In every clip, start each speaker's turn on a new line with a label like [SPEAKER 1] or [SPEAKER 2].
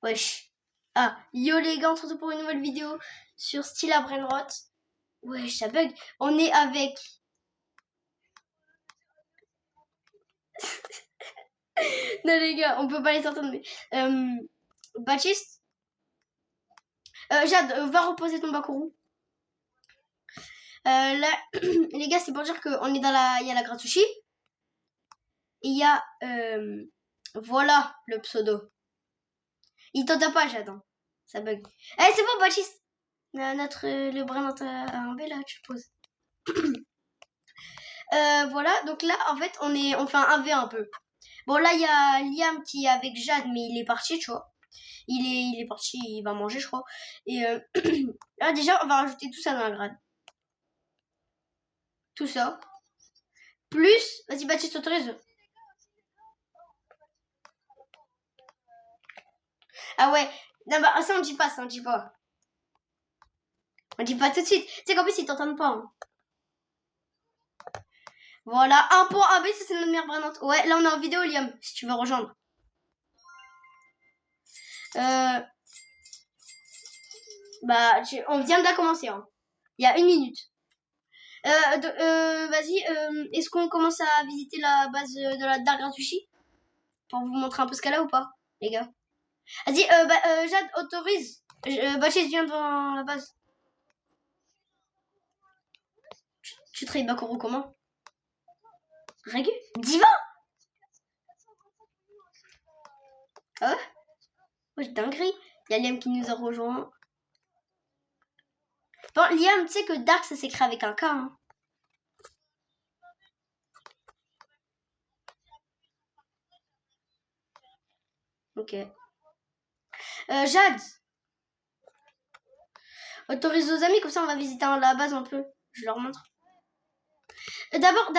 [SPEAKER 1] Wesh. Ah, yo les gars, on se retrouve pour une nouvelle vidéo sur Stila Brainrot. Wesh, ça bug. On est avec... Non les gars, on peut pas les entendre, mais... Baptiste. Jade, va reposer ton Bakuru. Là, les gars, c'est pour dire qu'on est dans la... Il y a la Gratsushi. Et il y a... voilà le pseudo. Il t'entend pas, Jade. Hein. Ça bug. Eh, c'est bon, Baptiste. Le Brainrot a un B là, tu le poses. Voilà, donc là, en fait, on fait un 1v1 un peu. Bon, là, il y a Liam qui est avec Jade, mais il est parti, tu vois. Il est parti, il va manger, je crois. Et là, déjà, on va rajouter tout ça dans la grade. Tout ça. Plus, vas-y, Baptiste, autorise. Ah ouais, non, bah, ça, on dit pas, ça, on dit pas. On dit pas tout de suite. Tu sais qu'en plus, ils t'entendent pas. Hein. Voilà, un point AB, ça c'est notre meilleure Brainrot. Ouais, là, on est en vidéo, Liam, si tu veux rejoindre. Bah, on vient de la commencer, hein. Il y a 1 minute. Vas-y, est-ce qu'on commence à visiter la base de la Dark Gratsushi pour vous montrer un peu ce qu'elle a ou pas, les gars? Vas-y, Jade, autorise. Baptiste vient devant la base. Tu trades Bakuro comment? Régu? Diva? Ah ouais? Ouais, dinguerie. Il y a Liam qui nous a rejoint. Bon, Liam, tu sais que Dark, ça s'écrit avec un K, hein. Ok. Jade. Autorise aux amis, comme ça on va visiter la base un peu. Je leur montre. D'abord,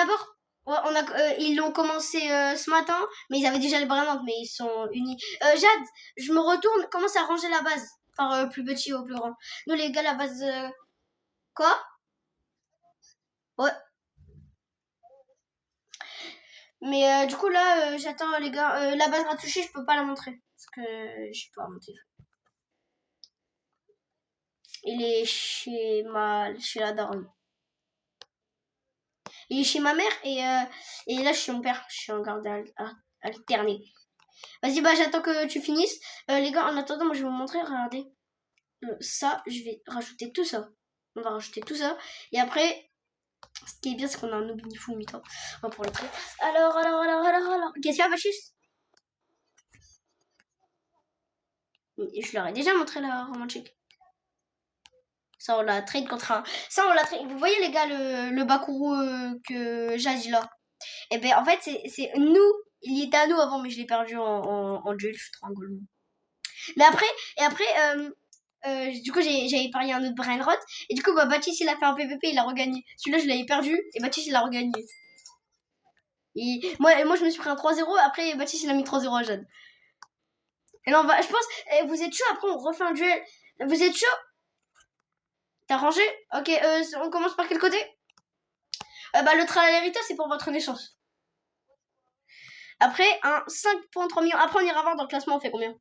[SPEAKER 1] ouais, ils l'ont commencé ce matin, mais ils avaient déjà les Brainrot, mais ils sont unis. Jade, je me retourne, commence à ranger la base. Par plus petit au plus grand. Nous les gars, la base... Quoi? Ouais. Mais du coup là, j'attends les gars. La base Gratsushi, je peux pas la montrer. Parce que je peux pas monter. Il est chez la daronne. Il est chez ma mère et là je suis mon père. Je suis en garde alternée. Vas-y, bah j'attends que tu finisses. Les gars, en attendant, moi je vais vous montrer, regardez. Ça, je vais rajouter tout ça. On va rajouter tout ça. Et après, ce qui est bien, c'est qu'on a un Obini full mi-temps. On va pour le trait. Alors. Qu'est-ce qu'il y a, Baptiste? Je leur ai déjà montré la romantique. Ça, on l'a trade contre un. Ça, on l'a trade. Vous voyez, les gars, le Bakuru que j'ai là. Et ben, en fait, c'est nous. Il était à nous avant, mais je l'ai perdu en duel. Je suis trop engolé. Mais après, du coup, j'avais parié un autre Brainrot. Et du coup, bah, Baptiste, il a fait un PVP, il a regagné. Celui-là, je l'avais perdu. Et Baptiste, il a regagné. Et moi, je me suis pris un 3-0. Après, Baptiste, il a mis 3-0 à Jade. Et là, je pense, vous êtes chaud. Après, on refait un duel. Vous êtes chaud? T'as rangé? Ok, on commence par quel côté? Bah, le Tralalérita, c'est pour votre naissance. Après, un 5.3 millions. Après, on ira voir dans le classement, on fait combien?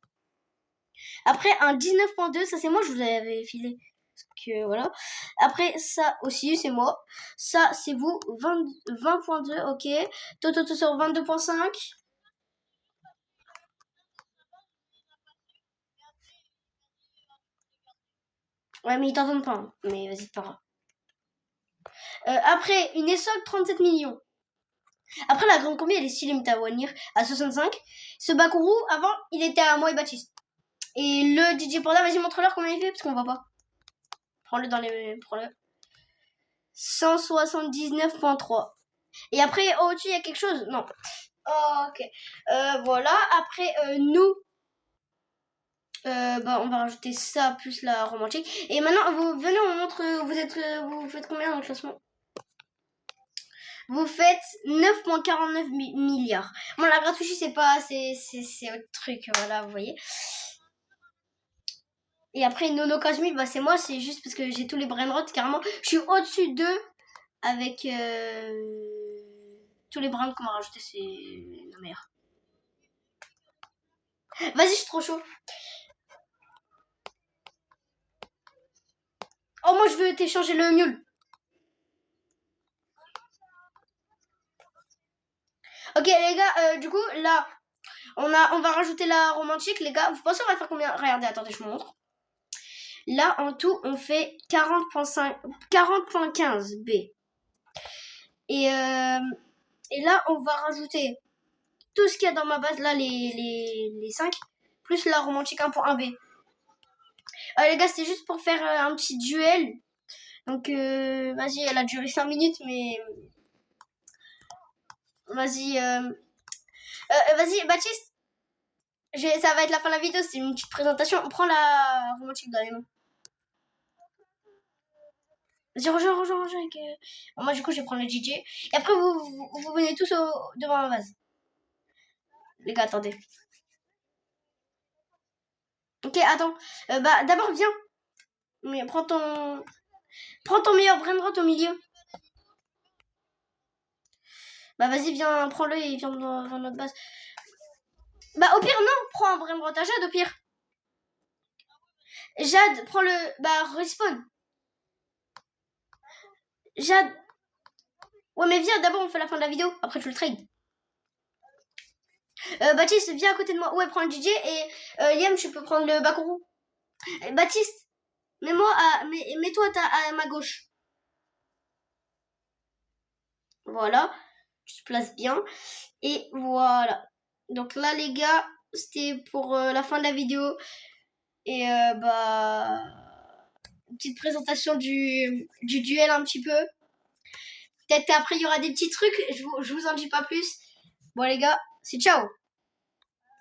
[SPEAKER 1] Après, un 19.2, ça c'est moi, je vous avais filé. Parce que, voilà. Après, ça aussi, c'est moi. Ça, c'est vous. 20.2, ok. Toto sur 22.5. Ouais, mais ils t'entendent pas. Hein. Mais vas-y, pas grave. Après, une ESOC, 37 millions. Après, la grande combi, elle est stylée, mais t'as Wanir à 65. Ce Bakuru, avant, il était à moi et Baptiste. Et le DJ Panda, vas-y, montre-leur combien il fait, parce qu'on voit pas. Prends-le dans les... Prends-le. 179.3. Et après, au-dessus, il y a quelque chose? Non. Ok. Voilà. Après, nous... bah, on va rajouter ça, plus la romantique. Et maintenant, vous venez, on montre... vous faites combien dans le classement? Vous faites 9.49 milliards. Bon, la Gratsushi, c'est pas... C'est autre truc, voilà, vous voyez. Et après, Nono Kazumi, bah, c'est moi, c'est juste parce que j'ai tous les Brainrot, carrément. Je suis au-dessus d'eux avec tous les Brainrot qu'on va rajouter, c'est la meilleure. Vas-y, je suis trop chaud. je veux t'échanger le mule. Ok, les gars, du coup, là, on va rajouter la romantique, les gars. Vous pensez qu'on va faire combien? Regardez, attendez, je vous montre. Là, en tout, on fait 40.15 B. Et là, on va rajouter tout ce qu'il y a dans ma base, là, les 5, plus la romantique 1.1 B. Les gars, c'était juste pour faire un petit duel. Donc, vas-y, elle a duré 5 minutes, mais... Vas-y, vas-y, Baptiste. Ça va être la fin de la vidéo, c'est une petite présentation. On prend la romantique dans les mains. Vas-y, rejoins. Bon, moi, du coup, je vais prendre le DJ. Et après, vous venez tous devant ma base. Les gars, attendez. Ok, attends. Bah, d'abord, viens. Mais prends ton meilleur brainrot au milieu. Bah, vas-y, viens, prends-le et viens dans notre base. Bah, au pire, non, prends un brainrot à Jade, au pire. Jade, prends le... Bah, respawn. Jade. Ouais, mais viens, d'abord, on fait la fin de la vidéo. Après, tu le trade. Baptiste, viens à côté de moi. Ouais, prends le DJ et Liam, tu peux prendre le Bakuru. Baptiste, mets-toi à ma gauche. Voilà, tu te places bien. Et voilà. Donc là, les gars, c'était pour la fin de la vidéo. Et bah, une petite présentation du duel un petit peu. Peut-être qu'après, il y aura des petits trucs. Je vous en dis pas plus. Bon, les gars, c'est ciao.